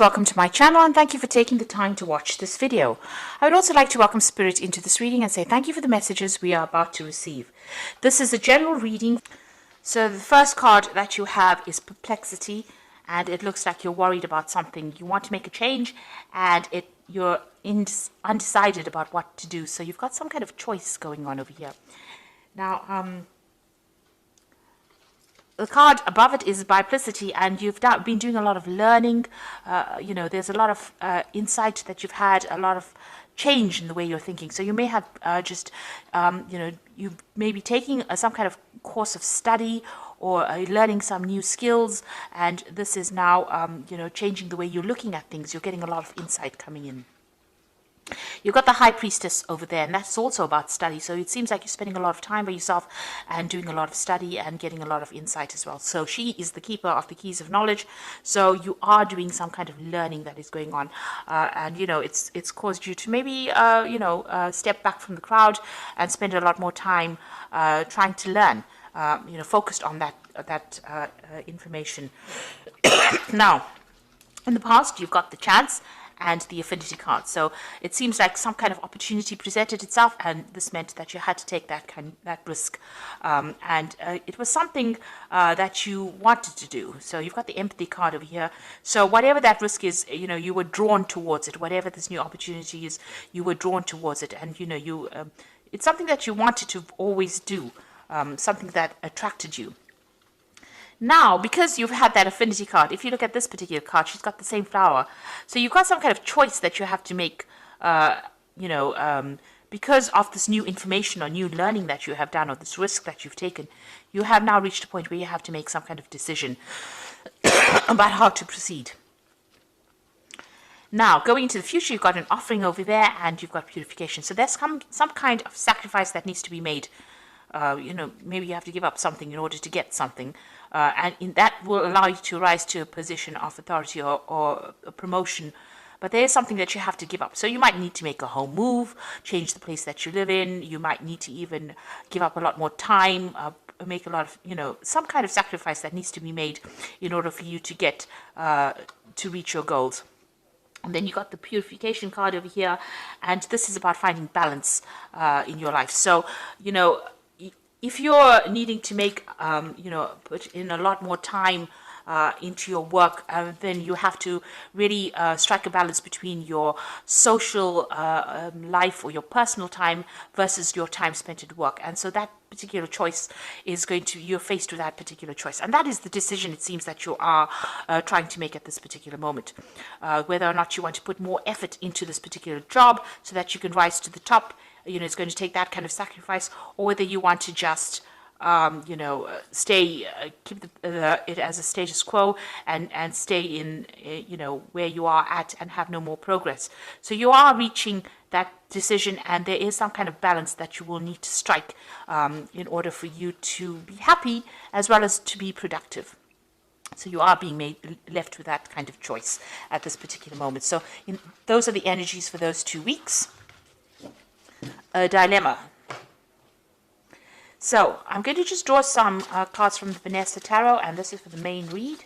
Welcome to my channel and thank you for taking the time to watch this video. I would also like to welcome Spirit into this reading and say thank you for the messages we are about to receive. This is a general reading. So the first card that you have is Perplexity, and it looks like you're worried about something. You want to make a change and you're undecided about what to do. So you've got some kind of choice going on over here. Now, the card above it is Biplicity, and you've been doing a lot of learning. There's a lot of insight that you've had, a lot of change in the way you're thinking. So you may have you may be taking some kind of course of study or learning some new skills, and this is now, changing the way you're looking at things. You're getting a lot of insight coming in. You've got the High Priestess over there, and that's also about study. So it seems like you're spending a lot of time by yourself and doing a lot of study and getting a lot of insight as well. So she is the keeper of the keys of knowledge. So you are doing some kind of learning that is going on. It's caused you to maybe, step back from the crowd and spend a lot more time trying to learn, focused on that information. Now, in the past, you've got the Chance and the Affinity card. So it seems like some kind of opportunity presented itself, and this meant that you had to take that risk. It was something that you wanted to do. So you've got the Empathy card over here. So whatever that risk is, you were drawn towards it. Whatever this new opportunity is, you were drawn towards it. And, it's something that you wanted to always do, something that attracted you. Now, because you've had that Affinity card, if you look at this particular card, she's got the same flower. So you've got some kind of choice that you have to make, because of this new information or new learning that you have done, or this risk that you've taken. You have now reached a point where you have to make some kind of decision about how to proceed. Now, going into the future, you've got an Offering over there, and you've got Purification. So there's some kind of sacrifice that needs to be made. Maybe you have to give up something in order to get something. That will allow you to rise to a position of authority or a promotion. But there is something that you have to give up. So you might need to make a home move, change the place that you live in. You might need to even give up a lot more time, make a lot of, some kind of sacrifice that needs to be made in order for you to get, to reach your goals. And then you got the Purification card over here. And this is about finding balance in your life. So, if you're needing to make, put in a lot more time into your work, then you have to really strike a balance between your social life or your personal time versus your time spent at work. And so that particular choice is you're faced with that particular choice. And that is the decision, it seems, that you are trying to make at this particular moment. Whether or not you want to put more effort into this particular job so that you can rise to the top. It's going to take that kind of sacrifice, or whether you want to just, keep it as a status quo and stay in, where you are at and have no more progress. So you are reaching that decision, and there is some kind of balance that you will need to strike in order for you to be happy as well as to be productive. So you are being left with that kind of choice at this particular moment. So those are the energies for those 2 weeks. A dilemma. So I'm going to just draw some cards from the Vanessa Tarot, and this is for the main read.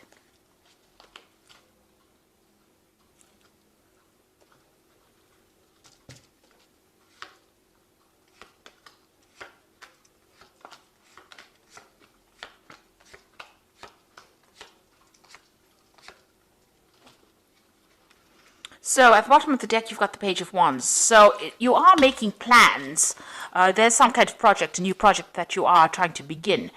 So at the bottom of the deck, you've got the Page of Wands. So you are making plans. There's some kind of project, a new project that you are trying to begin.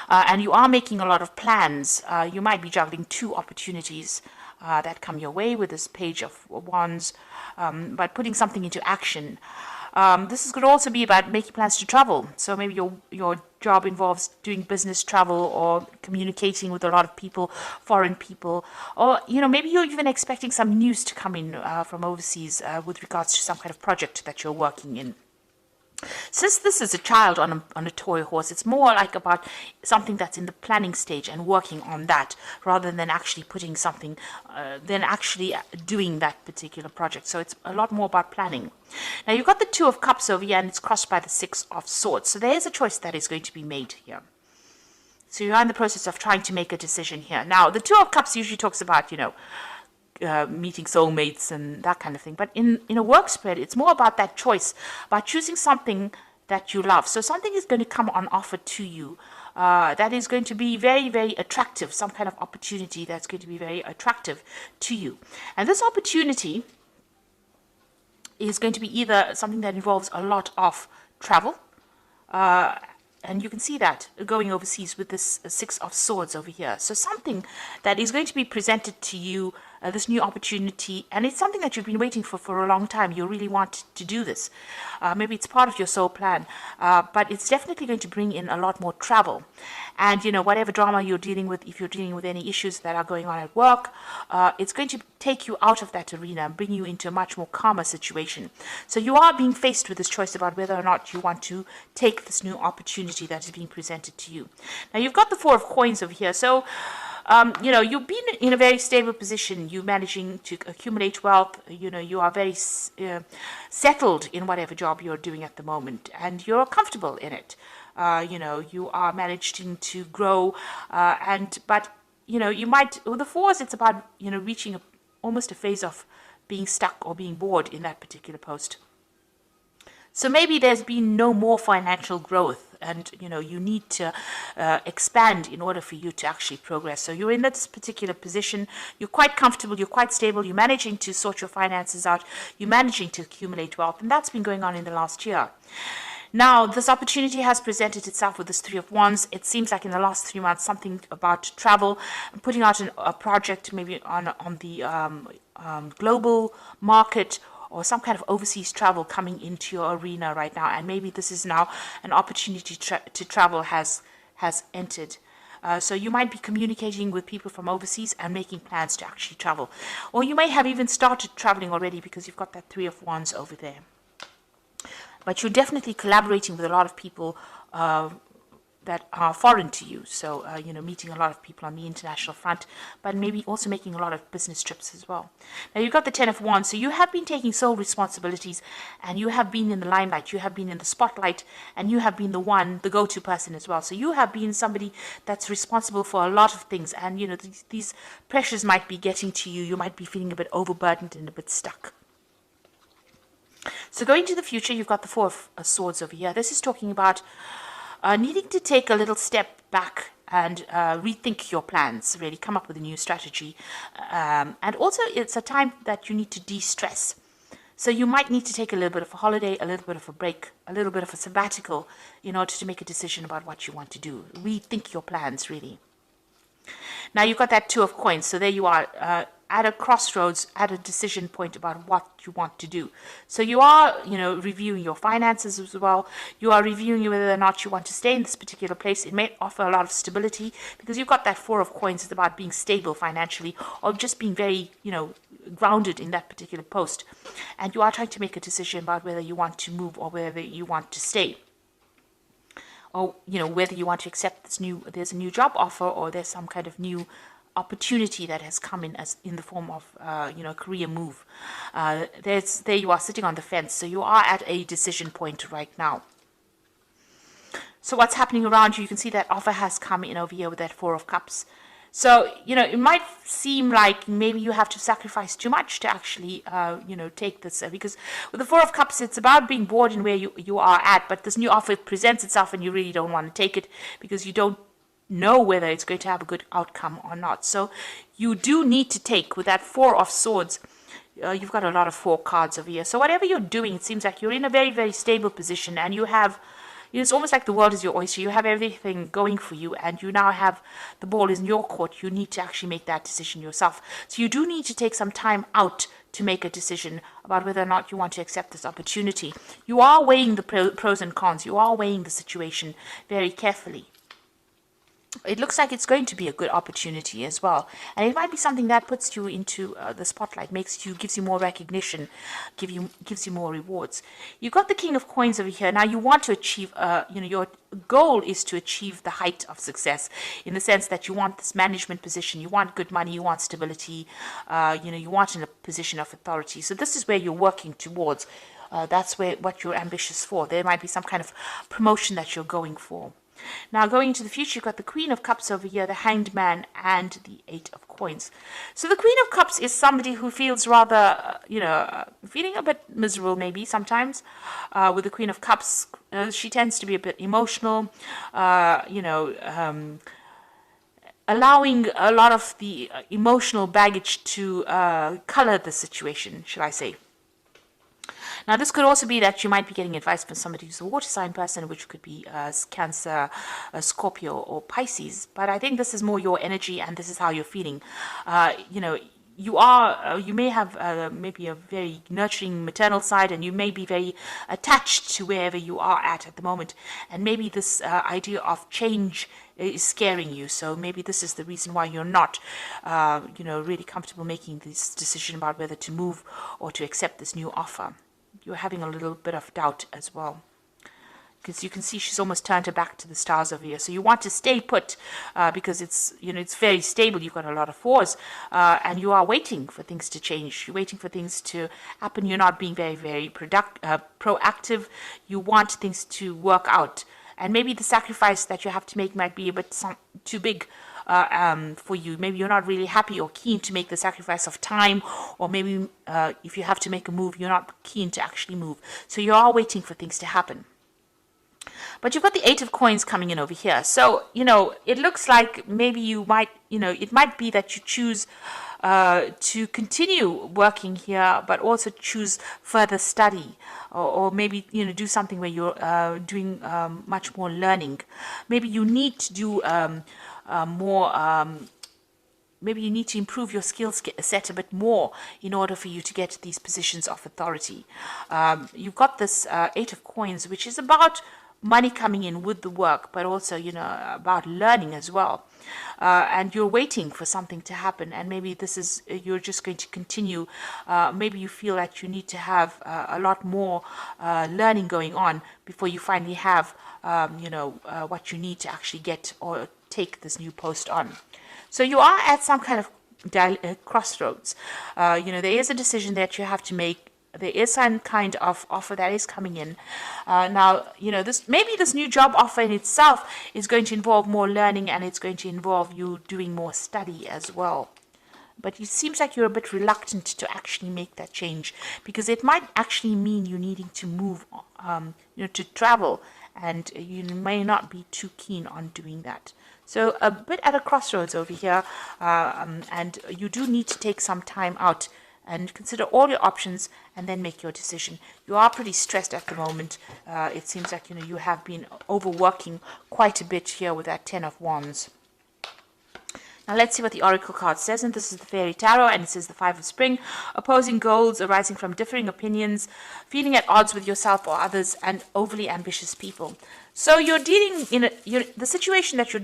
And you are making a lot of plans. You might be juggling 2 opportunities that come your way with this Page of Wands, but putting something into action. This could also be about making plans to travel. So maybe your job involves doing business travel or communicating with a lot of people, foreign people, or maybe you're even expecting some news to come in from overseas with regards to some kind of project that you're working in. Since this is a child on a toy horse, it's more like about something that's in the planning stage and working on that, rather than actually putting something, doing that particular project. So it's a lot more about planning. Now you've got the Two of Cups over here, and it's crossed by the Six of Swords. So there is a choice that is going to be made here. So you're in the process of trying to make a decision here. Now the Two of Cups usually talks about, meeting soulmates and that kind of thing. But in a work spread, it's more about that choice, about choosing something that you love. So something is going to come on offer to you that is going to be very, very attractive, some kind of opportunity that's going to be very attractive to you. And this opportunity is going to be either something that involves a lot of travel, and you can see that going overseas with this Six of Swords over here. So something that is going to be presented to you, this new opportunity, and it's something that you've been waiting for a long time. You really want to do this. Maybe it's part of your soul plan, but it's definitely going to bring in a lot more travel. And, you know, whatever drama you're dealing with, if you're dealing with any issues that are going on at work, it's going to take you out of that arena and bring you into a much more calmer situation. So you are being faced with this choice about whether or not you want to take this new opportunity that is being presented to you. Now, you've got the Four of Coins over here. So, you know, you've been in a very stable position. You're managing to accumulate wealth. You know, you are very settled in whatever job you're doing at the moment, and you're comfortable in it. You know, you are managing to grow, but, you know, you might, with the fours, it's about, you know, reaching almost a phase of being stuck or being bored in that particular post. So maybe there's been no more financial growth, and, you know, you need to expand in order for you to actually progress. So you're in this particular position, you're quite comfortable, you're quite stable, you're managing to sort your finances out, you're managing to accumulate wealth, and that's been going on in the last year. Now, this opportunity has presented itself with this Three of Wands. It seems like in the last 3 months, something about travel, putting out a project maybe on the global market, or some kind of overseas travel coming into your arena right now. And maybe this is now an opportunity to travel has entered. So you might be communicating with people from overseas and making plans to actually travel. Or you may have even started traveling already because you've got that Three of Wands over there. But you're definitely collaborating with a lot of people that are foreign to you. So, you know, meeting a lot of people on the international front, but maybe also making a lot of business trips as well. Now, you've got the Ten of Wands. So you have been taking sole responsibilities, and you have been in the limelight. You have been in the spotlight, and you have been the go-to person as well. So you have been somebody that's responsible for a lot of things. And, you know, these pressures might be getting to you. You might be feeling a bit overburdened and a bit stuck. So going to the future, you've got the Four of Swords over here. This is talking about needing to take a little step back and rethink your plans, really come up with a new strategy. And also, it's a time that you need to de-stress. So you might need to take a little bit of a holiday, a little bit of a break, a little bit of a sabbatical in order to make a decision about what you want to do. Rethink your plans, really. Now, you've got that Two of Coins. So there you are, at a crossroads, at a decision point about what you want to do. So you are, you know, reviewing your finances as well. You are reviewing whether or not you want to stay in this particular place. It may offer a lot of stability because you've got that Four of Coins. It's about being stable financially, or just being very, you know, grounded in that particular post. And you are trying to make a decision about whether you want to move or whether you want to stay. Or, you know, whether you want to accept there's a new job offer, or there's some kind of new opportunity that has come in as in the form of, you know, a career move. There you are sitting on the fence. So you are at a decision point right now. So what's happening around you? You can see that offer has come in over here with that Four of Cups. So, you know, it might seem like maybe you have to sacrifice too much to actually, you know, take this. Because with the Four of Cups, it's about being bored in where you are at. But this new offer presents itself and you really don't want to take it because you don't know whether it's going to have a good outcome or not. So you do need to take, with that Four of Swords, you've got a lot of 4 cards over here. So whatever you're doing, it seems like you're in a very, very stable position, and you have, you know, it's almost like the world is your oyster. You have everything going for you, and you now have the ball is in your court. You need to actually make that decision yourself. So you do need to take some time out to make a decision about whether or not you want to accept this opportunity. You are weighing the pros and cons. You are weighing the situation very carefully. It looks like it's going to be a good opportunity as well, and it might be something that puts you into the spotlight, gives you more recognition, gives you more rewards. You've got the King of Coins over here. Now you want to achieve, you know, your goal is to achieve the height of success, in the sense that you want this management position, you want good money, you want stability, you know, you want in a position of authority. So this is where you're working towards. That's what you're ambitious for. There might be some kind of promotion that you're going for. Now, going into the future, you've got the Queen of Cups over here, the Hanged Man, and the Eight of Coins. So the Queen of Cups is somebody who feels rather, feeling a bit miserable maybe sometimes. With the Queen of Cups, she tends to be a bit emotional, allowing a lot of the emotional baggage to color the situation, shall I say. Now, this could also be that you might be getting advice from somebody who's a water sign person, which could be Cancer, Scorpio, or Pisces. But I think this is more your energy, and this is how you're feeling. You may have maybe a very nurturing maternal side, and you may be very attached to wherever you are at the moment. And maybe this idea of change is scaring you. So maybe this is the reason why you're not, really comfortable making this decision about whether to move or to accept this new offer. You're having a little bit of doubt as well, because you can see she's almost turned her back to the stars over here. So you want to stay put because it's very stable. You've got a lot of fours, and you are waiting for things to change. You're waiting for things to happen. You're not being very, very proactive. You want things to work out, and maybe the sacrifice that you have to make might be a bit too big for you. Maybe you're not really happy or keen to make the sacrifice of time, or maybe if you have to make a move, you're not keen to actually move. So you are waiting for things to happen. But you've got the Eight of Coins coming in over here. So, it looks like maybe you might, it might be that you choose to continue working here, but also choose further study, or maybe, do something where you're doing much more learning. Maybe you need to do maybe you need to improve your skill set a bit more in order for you to get these positions of authority. You've got this Eight of Coins, which is about money coming in with the work, but also, about learning as well. And you're waiting for something to happen, and maybe you're just going to continue. Maybe you feel that you need to have a lot more learning going on before you finally have, what you need to actually get or take this new post on. So you are at some kind of crossroads. There is a decision that you have to make. There is some kind of offer that is coming in. Now, this new job offer in itself is going to involve more learning, and it's going to involve you doing more study as well. But it seems like you're a bit reluctant to actually make that change, because it might actually mean you needing to move, to travel, and you may not be too keen on doing that. So a bit at a crossroads over here, and you do need to take some time out and consider all your options and then make your decision. You are pretty stressed at the moment. It seems like, you have been overworking quite a bit here with that Ten of Wands. Now let's see what the Oracle card says, and this is the Fairy Tarot, and it says the Five of Spring, opposing goals arising from differing opinions, feeling at odds with yourself or others, and overly ambitious people. So you're dealing the situation that you're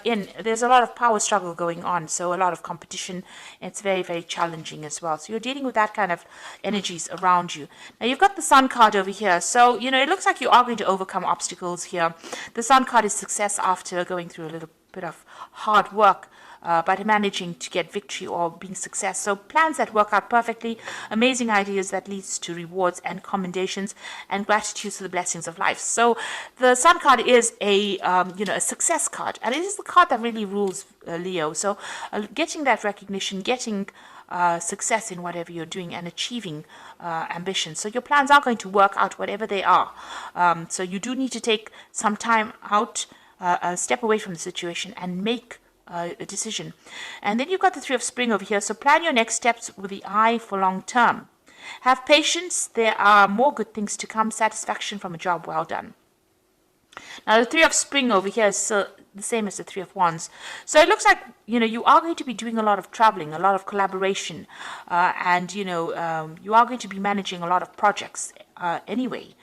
in. There's a lot of power struggle going on, so a lot of competition. It's very, very challenging as well. So you're dealing with that kind of energies around you. Now you've got the Sun card over here. So, it looks like you are going to overcome obstacles here. The Sun card is success after going through a little bit of hard work. But managing to get victory or being success. So plans that work out perfectly, amazing ideas that leads to rewards and commendations, and gratitude for the blessings of life. So the Sun card is a success card, and it is the card that really rules Leo. So getting that recognition, getting success in whatever you're doing, and achieving ambition. So your plans are going to work out whatever they are. So you do need to take some time out, step away from the situation, and make a decision. And then you've got the Three of Spring over here. So plan your next steps with the eye for long term. Have patience. There are more good things to come. Satisfaction from a job well done. Now the Three of Spring over here is the same as the Three of Wands. So it looks like, you are going to be doing a lot of traveling, a lot of collaboration, and, you are going to be managing a lot of projects anyway.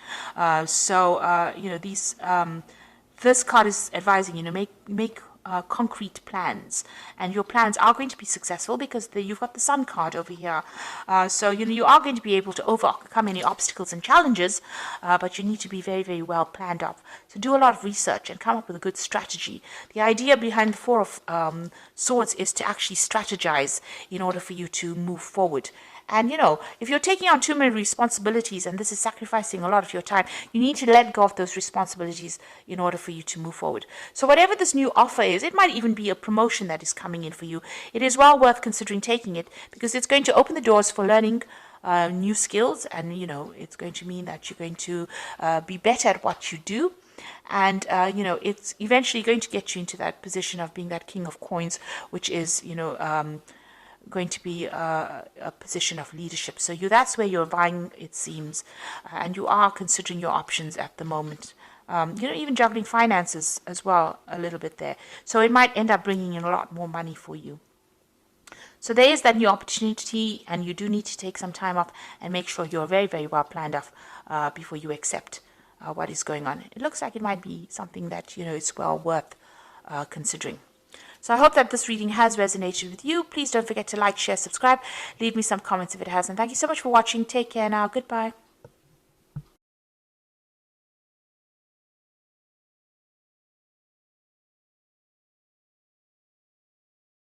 This card is advising, make concrete plans, and your plans are going to be successful because you've got the Sun card over here. So you are going to be able to overcome any obstacles and challenges, but you need to be very, very well planned up. So do a lot of research and come up with a good strategy. The idea behind the Four of Swords is to actually strategize in order for you to move forward. And, if you're taking on too many responsibilities and this is sacrificing a lot of your time, you need to let go of those responsibilities in order for you to move forward. So whatever this new offer is, it might even be a promotion that is coming in for you. It is well worth considering taking it, because it's going to open the doors for learning new skills, and it's going to mean that you're going to be better at what you do. And it's eventually going to get you into that position of being that king of coins, which is going to be a position of leadership. So that's where you're vying, it seems, and you are considering your options at the moment. Even juggling finances as well a little bit there. So it might end up bringing in a lot more money for you. So there is that new opportunity, and you do need to take some time off and make sure you're very, very well planned off before you accept what is going on. It looks like it might be something that, is well worth considering. So I hope that this reading has resonated with you. Please don't forget to like, share, subscribe. Leave me some comments if it has. And thank you so much for watching. Take care now. Goodbye.